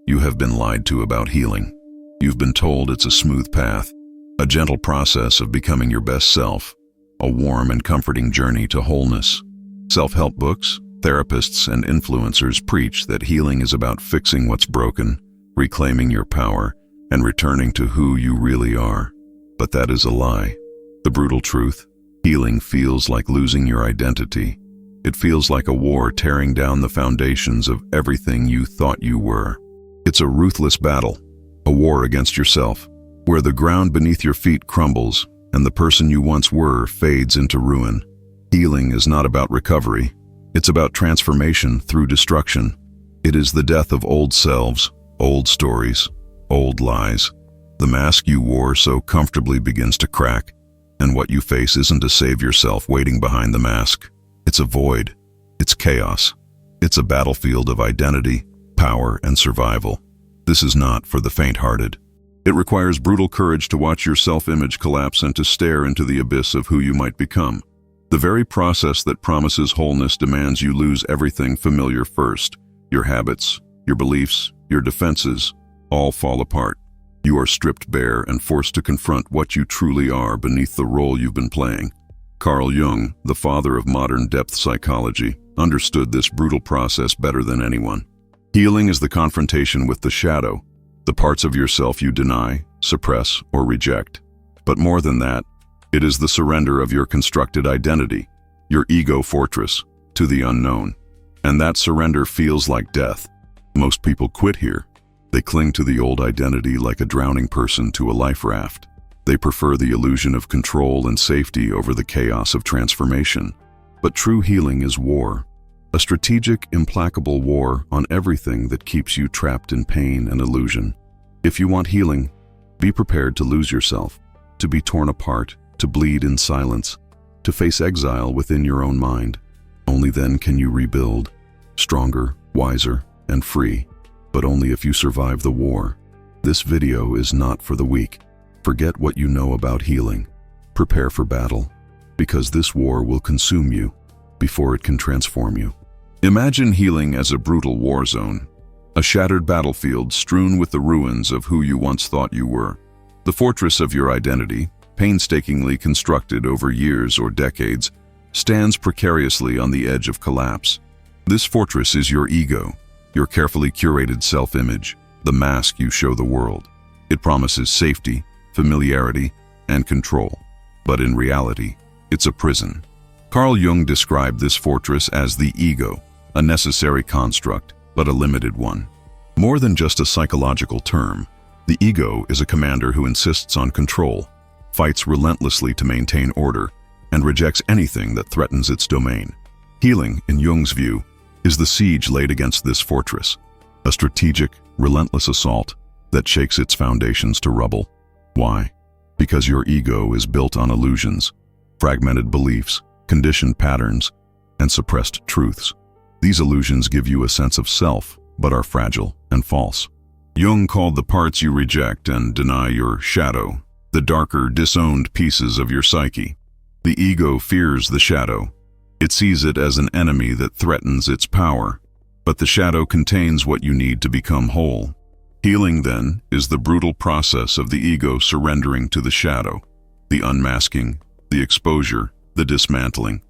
You have been lied to about healing. You've been told it's a smooth path, a gentle process of becoming your best self, a warm and comforting journey to wholeness. Self-help books, therapists, and influencers preach that healing is about fixing what's broken, reclaiming your power, and returning to who you really are. But that is a lie. The brutal truth: healing feels like losing your identity. It feels like a war tearing down the foundations of everything you thought you were. It's a ruthless battle, a war against yourself, where the ground beneath your feet crumbles and the person you once were fades into ruin. Healing is not about recovery. It's about transformation through destruction. It is the death of old selves, old stories, old lies. The mask you wore so comfortably begins to crack, and what you face isn't a savior self waiting behind the mask. It's a void. It's chaos. It's a battlefield of identity, power, and survival. This is not for the faint-hearted. It requires brutal courage to watch your self-image collapse and to stare into the abyss of who you might become. The very process that promises wholeness demands you lose everything familiar first. Your habits, your beliefs, your defenses, all fall apart. You are stripped bare and forced to confront what you truly are beneath the role you've been playing. Carl Jung, the father of modern depth psychology, understood this brutal process better than anyone. Healing is the confrontation with the shadow, the parts of yourself you deny, suppress, or reject. But more than that, it is the surrender of your constructed identity, your ego fortress, to the unknown. And that surrender feels like death. Most people quit here. They cling to the old identity like a drowning person to a life raft. They prefer the illusion of control and safety over the chaos of transformation. But true healing is war. A strategic, implacable war on everything that keeps you trapped in pain and illusion. If you want healing, be prepared to lose yourself, to be torn apart, to bleed in silence, to face exile within your own mind. Only then can you rebuild, stronger, wiser, and free. But only if you survive the war. This video is not for the weak. Forget what you know about healing. Prepare for battle, because this war will consume you before it can transform you. Imagine healing as a brutal war zone, a shattered battlefield strewn with the ruins of who you once thought you were. The fortress of your identity, painstakingly constructed over years or decades, stands precariously on the edge of collapse. This fortress is your ego, your carefully curated self-image, the mask you show the world. It promises safety, familiarity, and control. But in reality, it's a prison. Carl Jung described this fortress as the ego, a necessary construct, but a limited one. More than just a psychological term, the ego is a commander who insists on control, fights relentlessly to maintain order, and rejects anything that threatens its domain. Healing, in Jung's view, is the siege laid against this fortress, a strategic, relentless assault that shakes its foundations to rubble. Why? Because your ego is built on illusions, fragmented beliefs, conditioned patterns, and suppressed truths. These illusions give you a sense of self, but are fragile and false. Jung called the parts you reject and deny your shadow, the darker, disowned pieces of your psyche. The ego fears the shadow. It sees it as an enemy that threatens its power, but the shadow contains what you need to become whole. Healing, then, is the brutal process of the ego surrendering to the shadow, the unmasking, the exposure, the dismantling.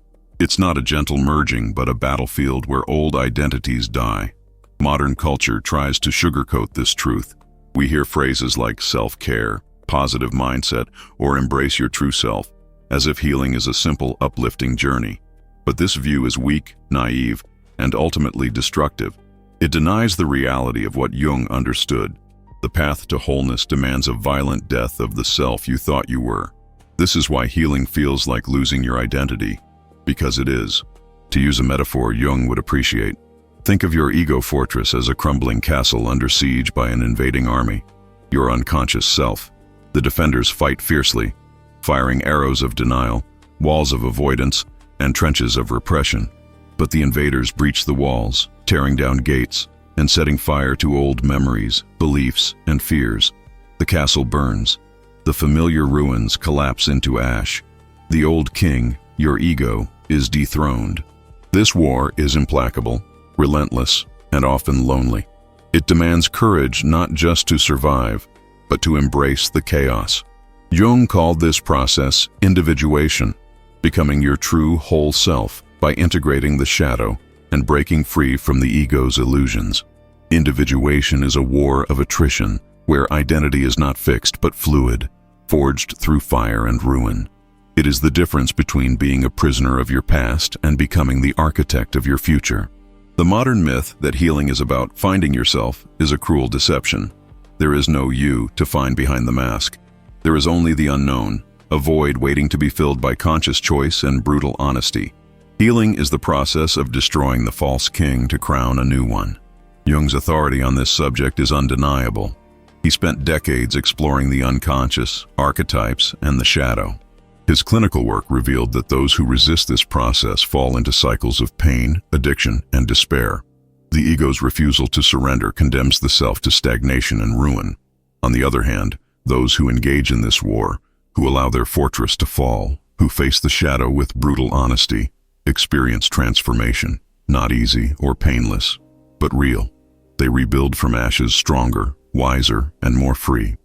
It's not a gentle merging, but a battlefield where old identities die. Modern culture tries to sugarcoat this truth. We hear phrases like self-care, positive mindset, or embrace your true self, as if healing is a simple, uplifting journey. But this view is weak, naive, and ultimately destructive. It denies the reality of what Jung understood. The path to wholeness demands a violent death of the self you thought you were. This is why healing feels like losing your identity, because it is. To use a metaphor Jung would appreciate, think of your ego fortress as a crumbling castle under siege by an invading army. Your unconscious self. The defenders fight fiercely, firing arrows of denial, walls of avoidance, and trenches of repression. But the invaders breach the walls, tearing down gates, and setting fire to old memories, beliefs, and fears. The castle burns. The familiar ruins collapse into ash. The old king, your ego, is dethroned. This war is implacable, relentless, and often lonely. It demands courage not just to survive, but to embrace the chaos. Jung called this process individuation, becoming your true whole self by integrating the shadow and breaking free from the ego's illusions. Individuation is a war of attrition, where identity is not fixed but fluid, forged through fire and ruin. It is the difference between being a prisoner of your past and becoming the architect of your future. The modern myth that healing is about finding yourself is a cruel deception. There is no you to find behind the mask. There is only the unknown, a void waiting to be filled by conscious choice and brutal honesty. Healing is the process of destroying the false king to crown a new one. Jung's authority on this subject is undeniable. He spent decades exploring the unconscious, archetypes, and the shadow. His clinical work revealed that those who resist this process fall into cycles of pain, addiction, and despair. The ego's refusal to surrender condemns the self to stagnation and ruin. On the other hand, those who engage in this war, who allow their fortress to fall, who face the shadow with brutal honesty, experience transformation, not easy or painless, but real. They rebuild from ashes stronger, wiser, and more free.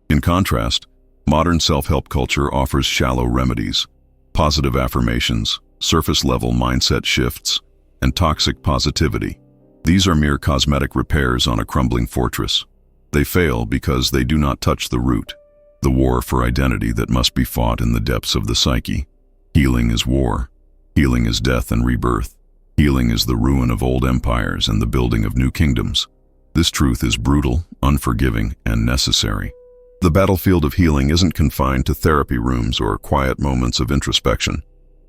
In contrast, modern self-help culture offers shallow remedies, positive affirmations, surface-level mindset shifts, and toxic positivity. These are mere cosmetic repairs on a crumbling fortress. They fail because they do not touch the root, the war for identity that must be fought in the depths of the psyche. Healing is war. Healing is death and rebirth. Healing is the ruin of old empires and the building of new kingdoms. This truth is brutal, unforgiving, and necessary. The battlefield of healing isn't confined to therapy rooms or quiet moments of introspection.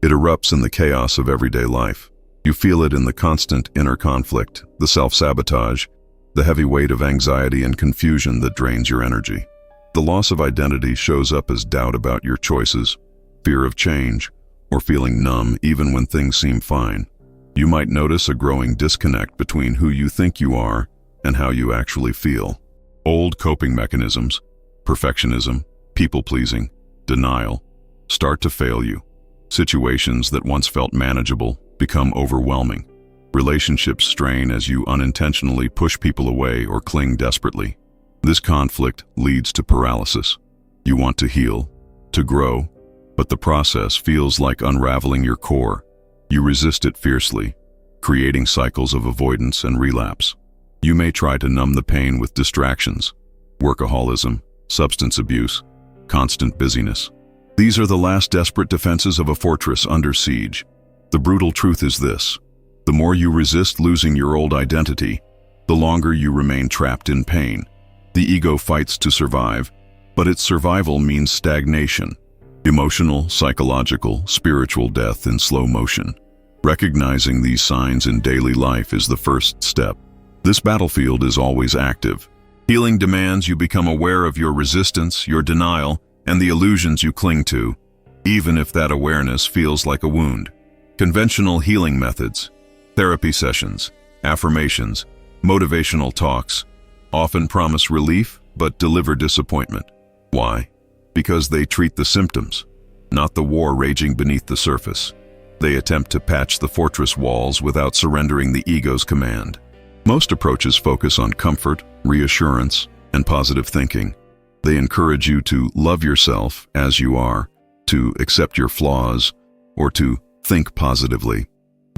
It erupts in the chaos of everyday life. You feel it in the constant inner conflict, the self-sabotage, the heavy weight of anxiety and confusion that drains your energy. The loss of identity shows up as doubt about your choices, fear of change, or feeling numb even when things seem fine. You might notice a growing disconnect between who you think you are and how you actually feel. Old coping mechanisms, perfectionism, people-pleasing, denial, start to fail you. Situations that once felt manageable become overwhelming. Relationships strain as you unintentionally push people away or cling desperately. This conflict leads to paralysis. You want to heal, to grow, but the process feels like unraveling your core. You resist it fiercely, creating cycles of avoidance and relapse. You may try to numb the pain with distractions, workaholism, substance abuse, constant busyness. These are the last desperate defenses of a fortress under siege. The brutal truth is this: the more you resist losing your old identity, the longer you remain trapped in pain. The ego fights to survive, but its survival means stagnation. Emotional, psychological, spiritual death in slow motion. Recognizing these signs in daily life is the first step. This battlefield is always active. Healing demands you become aware of your resistance, your denial, and the illusions you cling to, even if that awareness feels like a wound. Conventional healing methods, therapy sessions, affirmations, motivational talks, often promise relief but deliver disappointment. Why? Because they treat the symptoms, not the war raging beneath the surface. They attempt to patch the fortress walls without surrendering the ego's command. Most approaches focus on comfort, reassurance, and positive thinking. They encourage you to love yourself as you are, to accept your flaws, or to think positively.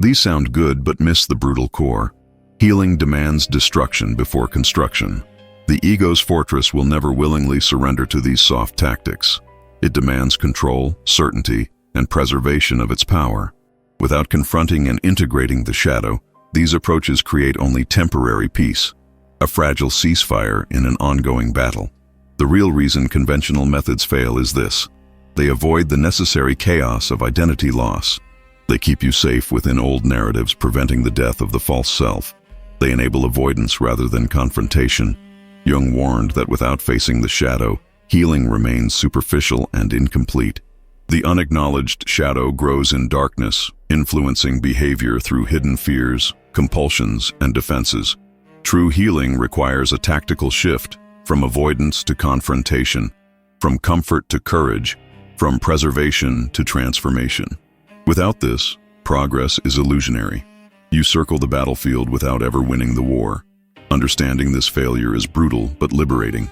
These sound good but miss the brutal core. Healing demands destruction before construction. The ego's fortress will never willingly surrender to these soft tactics. It demands control, certainty, and preservation of its power. Without confronting and integrating the shadow, these approaches create only temporary peace, a fragile ceasefire in an ongoing battle. The real reason conventional methods fail is this: they avoid the necessary chaos of identity loss. They keep you safe within old narratives, preventing the death of the false self. They enable avoidance rather than confrontation. Jung warned that without facing the shadow, healing remains superficial and incomplete. The unacknowledged shadow grows in darkness, influencing behavior through hidden fears, compulsions, and defenses. True healing requires a tactical shift, from avoidance to confrontation, from comfort to courage, from preservation to transformation. Without this, progress is illusionary. You circle the battlefield without ever winning the war. Understanding this failure is brutal but liberating.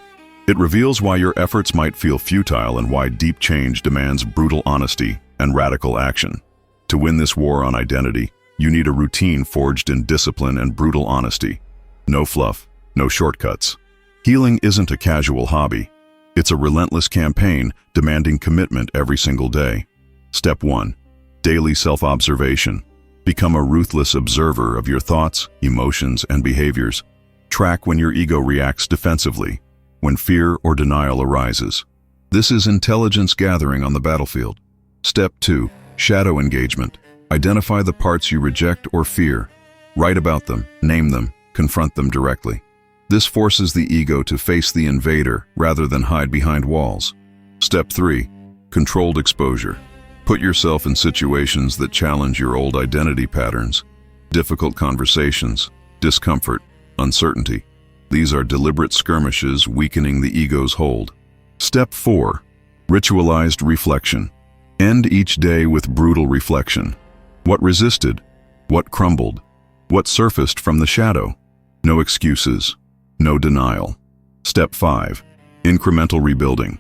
It reveals why your efforts might feel futile and why deep change demands brutal honesty and radical action. To win this war on identity, you need a routine forged in discipline and brutal honesty. No fluff, no shortcuts. Healing isn't a casual hobby. It's a relentless campaign demanding commitment every single day. Step 1. Daily self-observation. Become a ruthless observer of your thoughts, emotions, and behaviors. Track when your ego reacts defensively, when fear or denial arises. This is intelligence gathering on the battlefield. Step 2. Shadow engagement. Identify the parts you reject or fear. Write about them, name them, confront them directly. This forces the ego to face the invader rather than hide behind walls. Step 3. Controlled exposure. Put yourself in situations that challenge your old identity patterns. Difficult conversations, discomfort, uncertainty. These are deliberate skirmishes weakening the ego's hold. Step 4. Ritualized reflection. End each day with brutal reflection. What resisted? What crumbled? What surfaced from the shadow? No excuses. No denial. Step 5. Incremental rebuilding.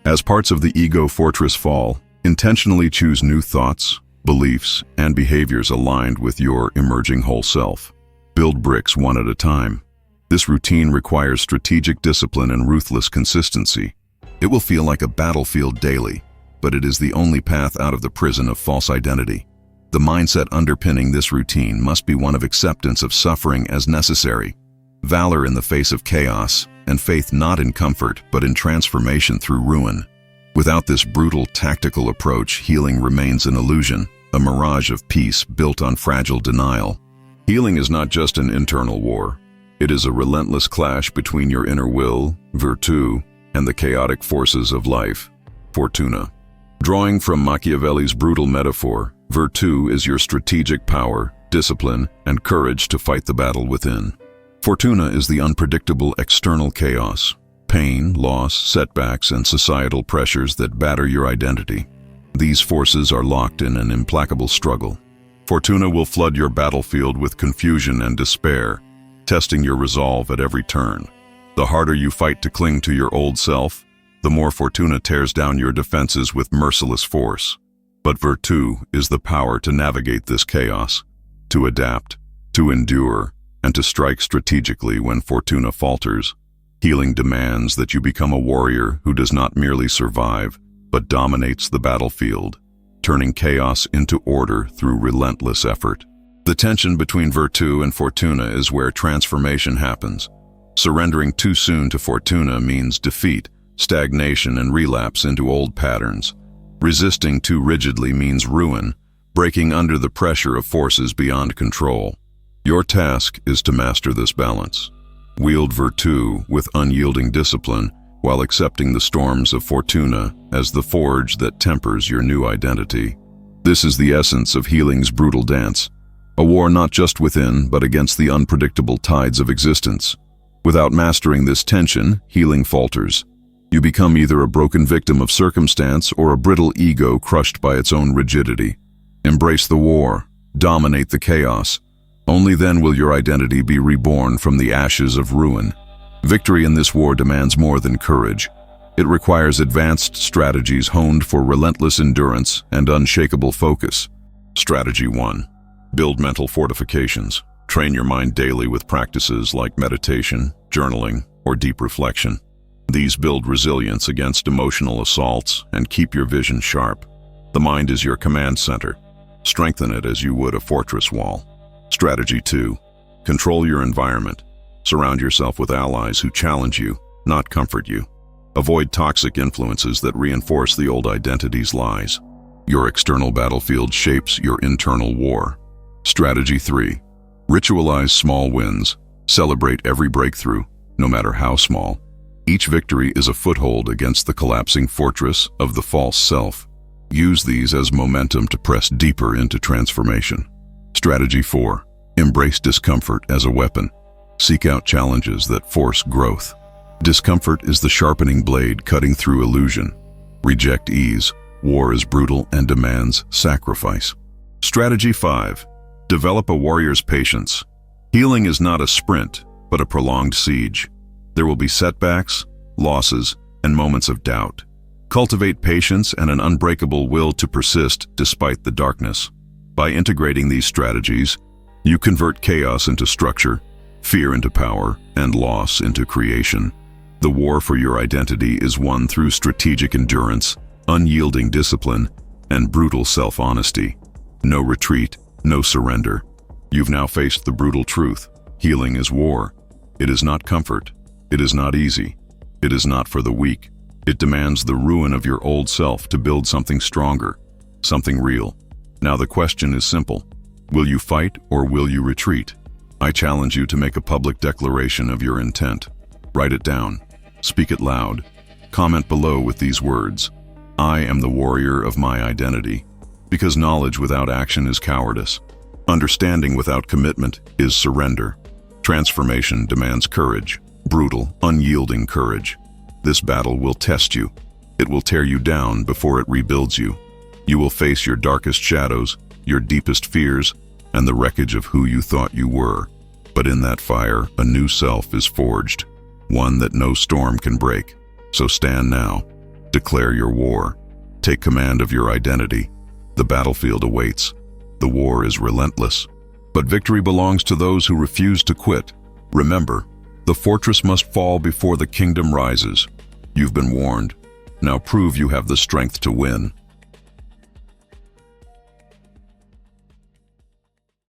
As parts of the ego fortress fall, intentionally choose new thoughts, beliefs, and behaviors aligned with your emerging whole self. Build bricks one at a time. This routine requires strategic discipline and ruthless consistency. It will feel like a battlefield daily, but it is the only path out of the prison of false identity. The mindset underpinning this routine must be one of acceptance of suffering as necessary, valor in the face of chaos, and faith not in comfort but in transformation through ruin. Without this brutal, tactical approach, healing remains an illusion, a mirage of peace built on fragile denial. Healing is not just an internal war. It is a relentless clash between your inner will, virtù, and the chaotic forces of life, fortuna. Drawing from Machiavelli's brutal metaphor, virtù is your strategic power, discipline, and courage to fight the battle within. Fortuna is the unpredictable external chaos, pain, loss, setbacks, and societal pressures that batter your identity. These forces are locked in an implacable struggle. Fortuna will flood your battlefield with confusion and despair, testing your resolve at every turn. The harder you fight to cling to your old self, the more Fortuna tears down your defenses with merciless force. But virtù is the power to navigate this chaos, to adapt, to endure, and to strike strategically when Fortuna falters. Healing demands that you become a warrior who does not merely survive, but dominates the battlefield, turning chaos into order through relentless effort. The tension between virtù and fortuna is where transformation happens. Surrendering too soon to fortuna means defeat, stagnation, and relapse into old patterns. Resisting too rigidly means ruin, breaking under the pressure of forces beyond control. Your task is to master this balance. Wield virtù with unyielding discipline while accepting the storms of fortuna as the forge that tempers your new identity. This is the essence of healing's brutal dance, a war not just within but against the unpredictable tides of existence. Without mastering this tension, healing falters. You become either a broken victim of circumstance or a brittle ego crushed by its own rigidity. Embrace the war, dominate the chaos. Only then will your identity be reborn from the ashes of ruin. Victory in this war demands more than courage. It requires advanced strategies honed for relentless endurance and unshakable focus. Strategy 1. Build mental fortifications. Train your mind daily with practices like meditation, journaling, or deep reflection. These build resilience against emotional assaults and keep your vision sharp. The mind is your command center. Strengthen it as you would a fortress wall. Strategy 2. Control your environment. Surround yourself with allies who challenge you, not comfort you. Avoid toxic influences that reinforce the old identity's lies. Your external battlefield shapes your internal war. Strategy 3. Ritualize small wins. Celebrate every breakthrough, no matter how small. Each victory is a foothold against the collapsing fortress of the false self. Use these as momentum to press deeper into transformation. Strategy 4. Embrace discomfort as a weapon. Seek out challenges that force growth. Discomfort is the sharpening blade cutting through illusion. Reject ease. War is brutal and demands sacrifice. Strategy 5. Develop a warrior's patience. Healing is not a sprint, but a prolonged siege. There will be setbacks, losses, and moments of doubt. Cultivate patience and an unbreakable will to persist despite the darkness. By integrating these strategies, you convert chaos into structure, fear into power, and loss into creation. The war for your identity is won through strategic endurance, unyielding discipline, and brutal self-honesty. No retreat, no surrender. You've now faced the brutal truth. Healing is war. It is not comfort. It is not easy. It is not for the weak. It demands the ruin of your old self to build something stronger, something real. Now the question is simple. Will you fight or will you retreat? I challenge you to make a public declaration of your intent. Write it down. Speak it loud. Comment below with these words. I am the warrior of my identity. Because knowledge without action is cowardice. Understanding without commitment is surrender. Transformation demands courage, brutal, unyielding courage. This battle will test you. It will tear you down before it rebuilds you. You will face your darkest shadows, your deepest fears, and the wreckage of who you thought you were. But in that fire, a new self is forged, one that no storm can break. So stand now. Declare your war. Take command of your identity. The battlefield awaits. The war is relentless. But victory belongs to those who refuse to quit. Remember, the fortress must fall before the kingdom rises. You've been warned. Now prove you have the strength to win.